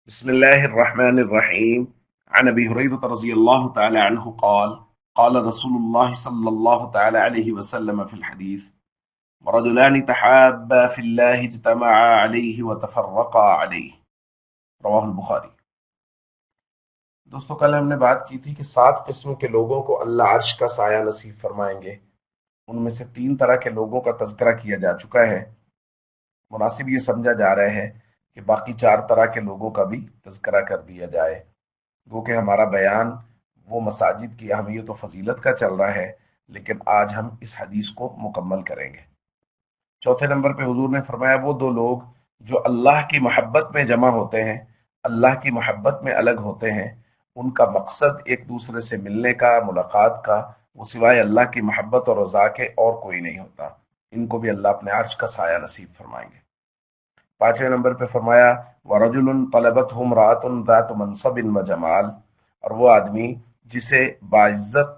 بسم الله الرحمن الرحيم. عن أبي هريرة رضي الله تعالى عنه قال رسول الله صلى الله تعالى عليه وسلم في الحديث: ورجلان تحابا في الله اجتمعا عليه وتفرقا عليه. رواہ البخاری۔ دوستو، کل ہم نے بات کی تھی کہ 7 قسم کے لوگوں کو اللہ عرش کا سایہ نصیب فرمائیں گے۔ ان میں سے 3 طرح کے لوگوں کا تذکرہ کیا جا چکا ہے۔ مناسب یہ سمجھا جا رہا ہے کہ باقی 4 طرح کے لوگوں کا بھی تذکرہ کر دیا جائے۔ گو کہ ہمارا بیان وہ مساجد کی اہمیت و فضیلت کا چل رہا ہے، لیکن آج ہم اس حدیث کو مکمل کریں گے۔ چوتھے نمبر پہ حضور نے فرمایا وہ 2 لوگ جو اللہ کی محبت میں جمع ہوتے ہیں، اللہ کی محبت میں الگ ہوتے ہیں، ان کا مقصد ایک دوسرے سے ملنے کا، ملاقات کا، وہ سوائے اللہ کی محبت اور رضا کے اور کوئی نہیں ہوتا۔ ان کو بھی اللہ اپنے عرش کا سایہ نصیب فرمائیں گے۔ پانچویں نمبر پہ فرمایا وَرَجُلٌ طَلَبَتْهُ امْرَأَةٌ ذَاتُ مَنصَبٍ وَجَمَالٍ، اور وہ آدمی جسے باعزت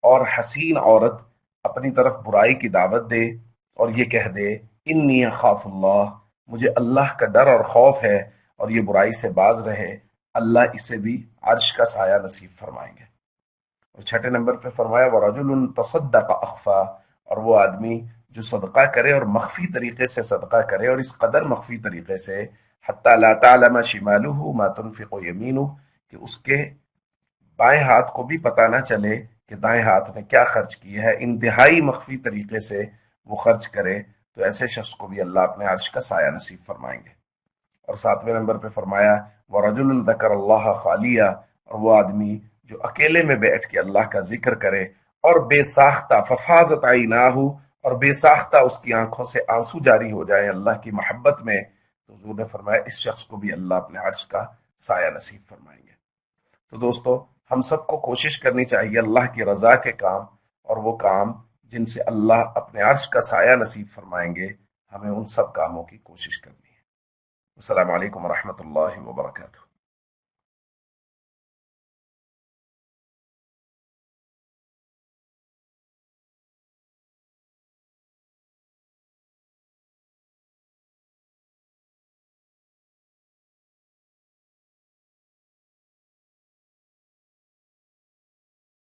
اور حسین عورت اپنی طرف برائی کی دعوت دے اور یہ کہہ دے انی اخاف اللہ، مجھے اللہ کا ڈر اور خوف ہے، اور یہ برائی سے باز رہے، اللہ اسے بھی عرش کا سایہ نصیب فرمائیں گے۔ اور چھٹے نمبر پہ فرمایا وَرَجُلٌ تَصَدَّقَ أَخْفَى، اور وہ آدمی جو صدقہ کرے اور مخفی طریقے سے صدقہ کرے، اور اس قدر مخفی طریقے سے حتی لا تعلم شمالہ ما تنفق یمینہ، کہ اس کے بائیں ہاتھ کو بھی پتہ نہ چلے کہ دائیں ہاتھ نے کیا خرچ کیا ہے، انتہائی مخفی طریقے سے وہ خرچ کرے، تو ایسے شخص کو بھی اللہ اپنے عرش کا سایہ نصیب فرمائیں گے۔ اور ساتویں نمبر پہ فرمایا وَرَجُلٌ ذَكَرَ اللَّهَ خَالِيًا، اور وہ آدمی جو اکیلے میں بیٹھ کے اللہ کا ذکر کرے اور بے ساختہ ففاضت عیناہ، اور بے ساختہ اس کی آنکھوں سے آنسو جاری ہو جائے اللہ کی محبت میں، تو حضور نے فرمایا اس شخص کو بھی اللہ اپنے عرش کا سایہ نصیب فرمائیں گے۔ تو دوستو، ہم سب کو کوشش کرنی چاہیے اللہ کی رضا کے کام، اور وہ کام جن سے اللہ اپنے عرش کا سایہ نصیب فرمائیں گے، ہمیں ان سب کاموں کی کوشش کرنی ہے۔ السلام علیکم ورحمۃ اللہ وبرکاتہ۔